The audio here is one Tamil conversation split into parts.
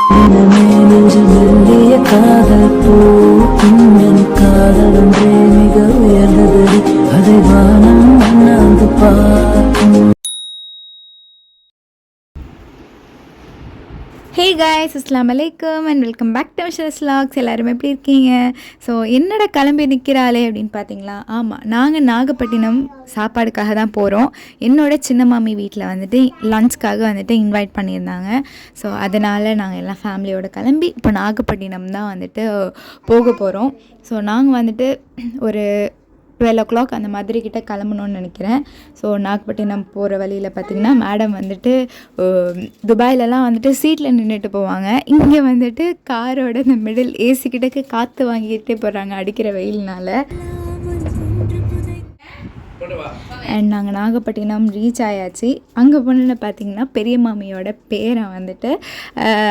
தினமே நெஞ்சில் மெல்லிய காதல் பூ பின்னன் காதல் ஒன்றே மிக உயர்ந்தது அதை வானம் அண்ணாந்து பார்க்கும். ஹே காய்ஸ், அஸ்ஸலாமு அலைக்கும் அண்ட் வெல்கம் பேக் டு மிஷஸ் vlogs. எல்லோரும் எப்படி இருக்கீங்க? ஸோ என்னோட கிளம்பி நிற்கிறாளே அப்படின்னு பார்த்தீங்களா? ஆமாம், நாங்கள் நாகப்பட்டினம் சாப்பாடுக்காக தான் போகிறோம். என்னோட சின்ன மாமி வீட்டில் வந்துட்டு லஞ்ச்க்காக வந்துட்டு இன்வைட் பண்ணியிருந்தாங்க. ஸோ அதனால் நாங்கள் எல்லாம் ஃபேமிலியோடு கிளம்பி இப்போ நாகப்பட்டினம் தான் வந்துட்டு போக போகிறோம். ஸோ நாங்கள் வந்துட்டு ஒரு 12 o'clock அந்த மாதிரி கிட்ட கிளம்பணும்னு நினைக்கிறேன். ஸோ நாகப்பட்டினம் போகிற வழியில் பார்த்திங்கன்னா மேடம் வந்துட்டு துபாயிலலாம் வந்துட்டு சீட்டில் நின்றுட்டு போவாங்க. இங்கே வந்துட்டு காரோட இந்த மிடில் ஏசி கிட்டக்கு காற்று வாங்கிட்டே போகிறாங்க அடிக்கிற வெயில்னால. அண்ட் நாங்கள் நாகப்பட்டினம் ரீச் ஆயாச்சு. அங்கே போனோன்னு பார்த்திங்கன்னா பெரிய மாமியோட பேரை வந்துட்டு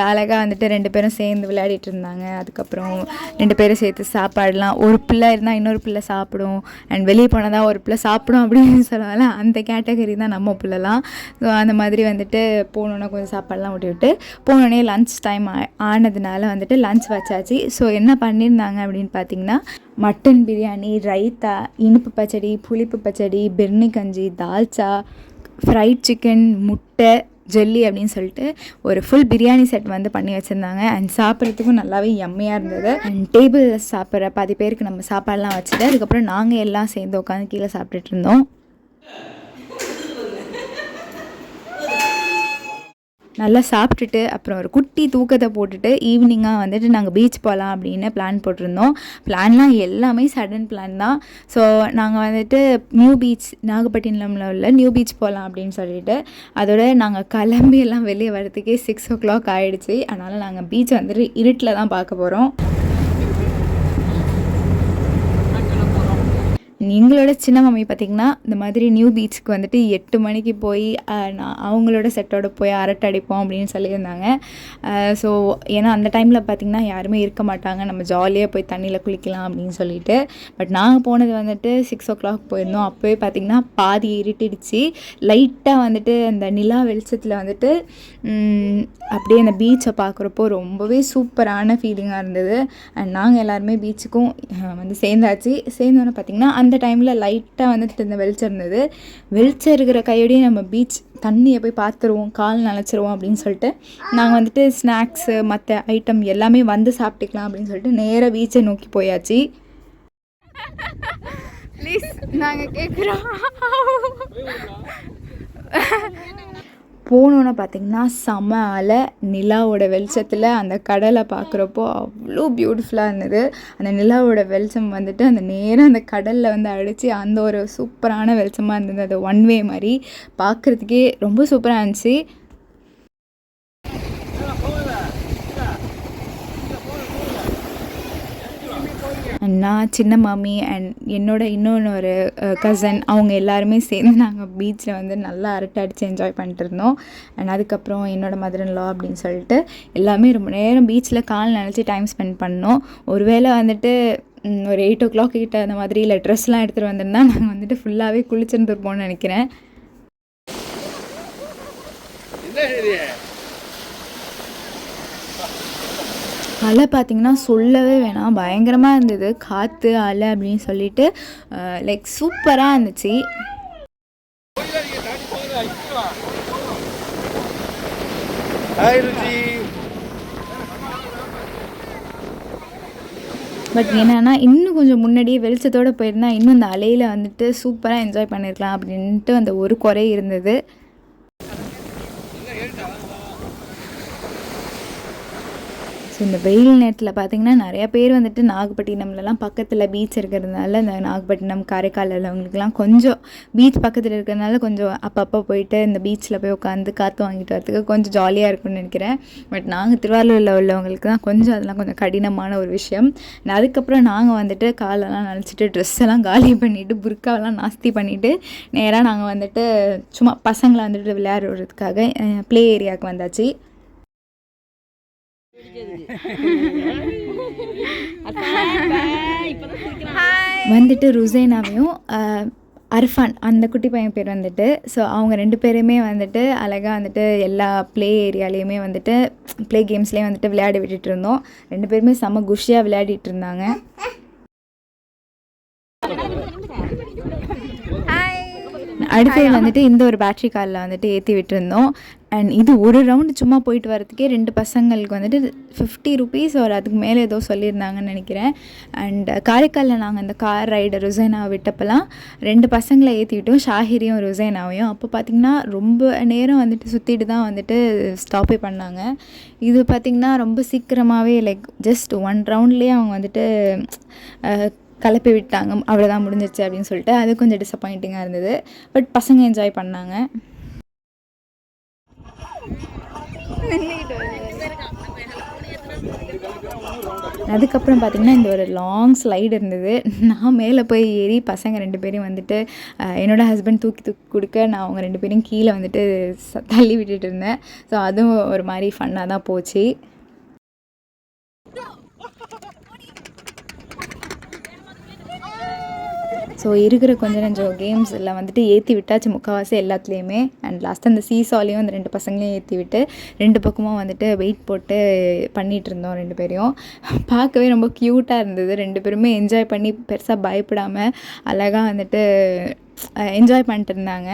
அழகாக வந்துட்டு 2 பேரும் சேர்ந்து விளையாடிட்டு இருந்தாங்க. அதுக்கப்புறம் 2 பேரும் சேர்த்து சாப்பாடலாம், ஒரு பிள்ளை இருந்தால் இன்னொரு பிள்ளை சாப்பிடும், அண்ட் வெளியே போனால் தான் ஒரு பிள்ளை சாப்பிடும் அப்படின்னு சொல்லுவாங்க. அந்த கேட்டகரி தான் நம்ம பிள்ளைலாம். ஸோ அந்த மாதிரி வந்துட்டு போனோன்னா கொஞ்சம் சாப்பாடெலாம் விட்டு போனோடனே லன்ச் டைம் ஆனதுனால வந்துட்டு லன்ச் வச்சாச்சு. ஸோ என்ன பண்ணியிருந்தாங்க அப்படின்னு பார்த்திங்கன்னா மட்டன் பிரியாணி, ரைத்தா, இனிப்பு பச்சடி, புளிப்பு பச்சடி, பிர்னி கஞ்சி, தால்ச்சா, ஃப்ரைட் சிக்கன், முட்டை, ஜெல்லி அப்படின்னு சொல்லிட்டு ஒரு ஃபுல் பிரியாணி செட் வந்து பண்ணி வச்சுருந்தாங்க. அண்ட் சாப்பிட்றதுக்கும் நல்லாவே யம்மியாக இருந்தது. அண்ட் டேபிளில் சாப்பிட்ற 10 பேருக்கு நம்ம சாப்பாடெலாம் வச்சுட்டு அதுக்கப்புறம் நாங்கள் எல்லாம் சேர்ந்து உட்காந்து கீழே சாப்பிட்டுட்டு இருந்தோம். நல்லா சாப்பிட்டுட்டு அப்புறம் ஒரு குட்டி தூக்கத்தை போட்டுட்டு ஈவினிங்காக வந்துட்டு நாங்கள் பீச் போகலாம் அப்படின்னு பிளான் போட்டிருந்தோம். பிளான்லாம் எல்லாமே சடன் பிளான் தான். ஸோ நாங்கள் வந்துட்டு நியூ பீச், நாகப்பட்டினமில் உள்ள நியூ பீச் போகலாம் அப்படின்னு சொல்லிட்டு அதோட நாங்கள் கிளம்பி எல்லாம் வெளியே வரதுக்கே 6 o'clock ஆகிடுச்சு. அதனால் நாங்கள் பீச் வந்துட்டு இருட்டில் தான் பார்க்க போகிறோம். எங்களோட சின்ன மாமி பார்த்திங்கன்னா இந்த மாதிரி நியூ பீச்சுக்கு வந்துட்டு 8 மணிக்கு போய் அவங்களோட செட்டோட போய் அரட்டை அடிப்போம் அப்படின்னு சொல்லியிருந்தாங்க. ஸோ ஏன்னா அந்த டைமில் பார்த்திங்கன்னா யாருமே இருக்க மாட்டாங்க, நம்ம ஜாலியாக போய் தண்ணியில் குளிக்கலாம் அப்படின்னு சொல்லிட்டு. பட் நாங்கள் போனது வந்துட்டு 6 o'clock போயிருந்தோம். அப்போவே பார்த்திங்கன்னா பாதி இருட்டிடுச்சு. லைட்டாக வந்துட்டு அந்த நிலா வெளிச்சத்தில் வந்துட்டு அப்படியே அந்த பீச்சை பார்க்குறப்போ ரொம்பவே சூப்பரான ஃபீலிங்காக இருந்தது. அண்ட் நாங்கள் எல்லாருமே பீச்சுக்கும் வந்து சேர்ந்தாச்சு. சேர்ந்தோன்னே பார்த்திங்கன்னா அந்த டைமில் லைட்டாக வந்துட்டு இந்த வெளிச்சம் இருந்தது. வெளிச்சம் இருக்கிற கையோடையே நம்ம பீச் தண்ணியை போய் பார்த்துருவோம், கால் நனைச்சிருவோம் அப்படின்னு சொல்லிட்டு நாங்கள் வந்துட்டு ஸ்நாக்ஸு மற்ற ஐட்டம் எல்லாமே வந்து சாப்பிட்டுக்கலாம் அப்படின்னு சொல்லிட்டு நேராக பீச்சை நோக்கி போயாச்சு. ப்ளீஸ் நாங்கள் கேட்குறோம். போனோன்னு பார்த்திங்கன்னா செம அலை, நிலாவோட வெளிச்சத்தில் அந்த கடலை பார்க்குறப்போ அவ்வளோ பியூட்டிஃபுல்லாக இருந்தது. அந்த நிலாவோட வெளிச்சம் வந்துட்டு அந்த நேராக அந்த கடலில் வந்து அடித்து அந்த ஒரு சூப்பரான வெளிச்சமாக இருந்தது. அது ஒன் வே மாதிரி பார்க்குறதுக்கே ரொம்ப சூப்பராக இருந்துச்சு. நான், சின்ன மாமி அண்ட் என்னோட இன்னொரு கசன் அவங்க எல்லாருமே சேர்ந்து நாங்கள் பீச்சில் வந்து நல்லா அரட்டை அடித்து என்ஜாய் பண்ணிட்டு இருந்தோம். அண்ட் அதுக்கப்புறம் என்னோடய மதர்-இன்-லா அப்படின்னு சொல்லிட்டு எல்லாமே ரொம்ப நேரம் பீச்சில் கால் நினச்சி டைம் ஸ்பெண்ட் பண்ணோம். ஒருவேளை வந்துட்டு ஒரு 8 o'clock கிட்ட அந்த மாதிரி இல்லை ட்ரெஸ்லாம் எடுத்துகிட்டு வந்திருந்தா நாங்கள் வந்துட்டு ஃபுல்லாகவே குளிச்சுருந்துருப்போம்னு நினைக்கிறேன். அலை பார்த்திங்கன்னா சொல்லவே வேணாம், பயங்கரமாக இருந்தது. காற்று அலை அப்படின்னு சொல்லிட்டு லைக் சூப்பராக இருந்துச்சு. பட் என்னென்னா இன்னும் கொஞ்சம் முன்னாடியே வெளிச்சத்தோடு போயிருந்தால் இன்னும் அந்த அலையில் வந்துட்டு சூப்பராக என்ஜாய் பண்ணியிருக்கலாம் அப்படின்ட்டு அந்த ஒரு குறை இருந்தது. ஸோ இந்த வெயில் நேரத்தில் பார்த்திங்கன்னா நிறையா பேர் வந்துட்டு நாகப்பட்டினம்லலாம் பக்கத்தில் பீச் இருக்கிறதுனால இந்த நாகப்பட்டினம், காரைக்கால் உள்ளவங்களுக்குலாம் கொஞ்சம் பீச் பக்கத்தில் இருக்கிறதுனால கொஞ்சம் அப்பப்போ போயிட்டு இந்த பீச்சில் போய் உட்காந்து காற்று வாங்கிட்டு வரதுக்கு கொஞ்சம் ஜாலியாக இருக்கும்னு நினைக்கிறேன். பட் நாங்கள் திருவாரூரில் உள்ளவங்களுக்கு தான் கொஞ்சம் அதெல்லாம் கொஞ்சம் கடினமான ஒரு விஷயம். அதுக்கப்புறம் நாங்கள் வந்துட்டு காலெல்லாம் நனைச்சிட்டு ட்ரெஸ் எல்லாம் காலி பண்ணிவிட்டு புர்காவெல்லாம் நாஸ்தி பண்ணிவிட்டு நேராக நாங்கள் வந்துட்டு சும்மா பசங்களை வந்துட்டு விளையாடுறதுக்காக ப்ளே ஏரியாவுக்கு வந்தாச்சு. வந்துட்டு ருசைனாவையும் அர்ஃபான் அந்த குட்டி பையன் பேர் வந்துட்டு. ஸோ அவங்க 2 பேருமே வந்துட்டு அழகாக வந்துட்டு எல்லா ப்ளே ஏரியாலேயுமே வந்துட்டு ப்ளே கேம்ஸ்லேயும் வந்துட்டு விளையாடி விட்டுட்டு இருந்தோம். 2 பேருமே செம்ம குஷியாக விளையாடிட்டு இருந்தாங்க. அடுத்தது வந்துட்டு இந்த ஒரு பேட்ரி காரில் வந்துட்டு ஏற்றி விட்டுருந்தோம். அண்ட் இது ஒரு ரவுண்டு சும்மா போயிட்டு வரதுக்கே 2 பசங்களுக்கு வந்துட்டு 50 ருபீஸ் ஒரு அதுக்கு மேலே ஏதோ சொல்லியிருந்தாங்கன்னு நினைக்கிறேன். அண்ட் காரைக்காலில் நாங்கள் இந்த கார் ரைடர் ருசைனாவை விட்டப்பெல்லாம் 2 பசங்களை ஏற்றி விட்டோம், ஷாஹிரியும் ருசைனாவையும். அப்போ பார்த்திங்கன்னா ரொம்ப நேரம் வந்துட்டு சுற்றிட்டு தான் வந்துட்டு ஸ்டாப்பே பண்ணாங்க. இது பார்த்திங்கன்னா ரொம்ப சீக்கிரமாகவே லைக் ஜஸ்ட் 1 ரவுண்ட்லேயே அவங்க வந்துட்டு கிளப்பி விட்டாங்க, அவ்வளோதான் முடிஞ்சிச்சு அப்படின்னு சொல்லிட்டு. அது கொஞ்சம் டிசப்பாயிண்டிங்காக இருந்தது. பட் பசங்க என்ஜாய் பண்ணாங்க. அதுக்கப்புறம் பார்த்திங்கன்னா இந்த ஒரு லாங் ஸ்லைடு இருந்தது. நான் மேலே போய் ஏறி பசங்க 2 பேரையும் வந்துட்டு என்னோடய ஹஸ்பண்ட் தூக்கி கொடுக்க நான் அவங்க 2 பேரையும் கீழே வந்துட்டு தள்ளி விட்டுட்டு இருந்தேன். ஸோ அதுவும் ஒரு மாதிரி ஃபன்னாக தான் போச்சு. ஸோ இருக்கிற கொஞ்சம் கேம்ஸ் எல்லாம் வந்துட்டு ஏற்றி விட்டாச்சு முக்கால்வாசி எல்லாத்துலேயுமே. அண்ட் லாஸ்ட்டாக அந்த சீசாலையும் அந்த 2 பசங்களையும் ஏற்றி விட்டு 2 பக்கமும் வந்துட்டு வெயிட் போட்டு பண்ணிகிட்டு இருந்தோம் 2 பேரையும். பார்க்கவே ரொம்ப க்யூட்டாக இருந்தது. 2 பேருமே என்ஜாய் பண்ணி பெருசாக பயப்படாமல் அழகாக வந்துட்டு என்ஜாய் பண்ணிட்டு இருந்தாங்க.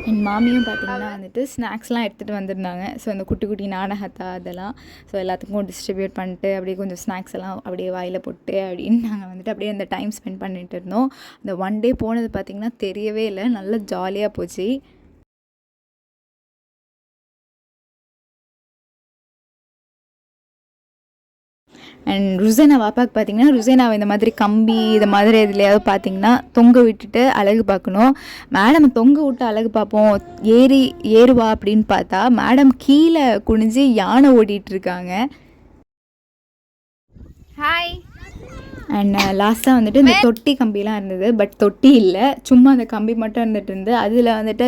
என் மாமியும் பார்த்திங்கன்னா வந்துட்டு ஸ்நாக்ஸ்லாம் எடுத்துகிட்டு வந்திருந்தாங்க. ஸோ அந்த குட்டி குட்டி நாடகத்தா அதெல்லாம் ஸோ எல்லாத்துக்கும் டிஸ்ட்ரிபியூட் பண்ணிட்டு அப்படியே கொஞ்சம் ஸ்நாக்ஸ் எல்லாம் அப்படியே வாயில் போட்டு அப்படின்னு நாங்கள் வந்துட்டு அப்படியே அந்த டைம் ஸ்பெண்ட் பண்ணிட்டு இருந்தோம். அந்த 1 டே போனது பார்த்திங்கன்னா தெரியவே இல்லை, நல்லா ஜாலியாக போச்சு. அண்ட் ருசைனா பாப்பாவுக்கு பார்த்திங்கன்னா ருசைனாவை இந்த மாதிரி கம்பி இந்த மாதிரி எதுலையாவது பார்த்திங்கன்னா தொங்க விட்டுட்டு அழகு பார்க்கணும். மேடம் தொங்க விட்டு அழகு பார்ப்போம் ஏறுவா அப்படின்னு பார்த்தா மேடம் கீழே குனிஞ்சு யானை ஓடிட்டு இருக்காங்க. ஹாய். அண்ட் லாஸ்ட்டாக வந்துட்டு இந்த தொட்டி கம்பிலாம் இருந்தது. பட் தொட்டி இல்லை, சும்மா அந்த கம்பி மட்டும் இருந்துட்டு இருந்து அதில் வந்துட்டு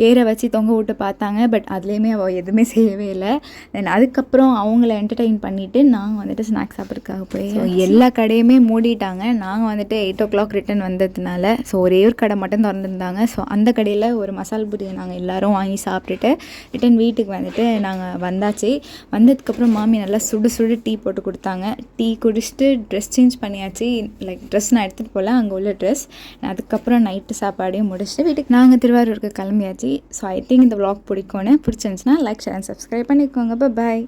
ஏற வச்சு தொங்க விட்டு பார்த்தாங்க. பட் அதுலேயுமே அவள் எதுவுமே செய்யவே இல்லை. தென் அதுக்கப்புறம் அவங்கள என்டர்டெயின் பண்ணிவிட்டு நாங்கள் வந்துட்டு ஸ்நாக்ஸ் சாப்பிட்றதுக்காக போய் எல்லா கடையுமே மூடிட்டாங்க. நாங்கள் வந்துட்டு 8 o'clock ரிட்டன் வந்ததுனால ஸோ ஒரே ஒரு கடை மட்டும் திறந்துருந்தாங்க. ஸோ அந்த கடையில் ஒரு மசால் பூரியை நாங்கள் எல்லோரும் வாங்கி சாப்பிட்டுட்டு ரிட்டன் வீட்டுக்கு வந்துட்டு நாங்கள் வந்தாச்சு. வந்ததுக்கப்புறம் மாமி நல்லா சுடு சுடு டீ போட்டு கொடுத்தாங்க. டீ குடிச்சிட்டு ட்ரெஸ் சேஞ்ச் பண்ணியாச்சு. லைக் ட்ரெஸ் நான் எடுத்துகிட்டு போகல, அங்கே உள்ள ட்ரெஸ். அதுக்கப்புறம் நைட்டு சாப்பாடையும் முடிச்சுட்டு வீட்டுக்கு நாங்கள் திருவாரூருக்கு கிளம்பியாச்சு. ஸோ ஐ திங்க் இந்த vlog பிடிச்சிருந்துச்சுன்னா லைக் ஷேர் அண்ட் சப்ஸ்கிரைப் பண்ணிக்கோங்க. பாய்.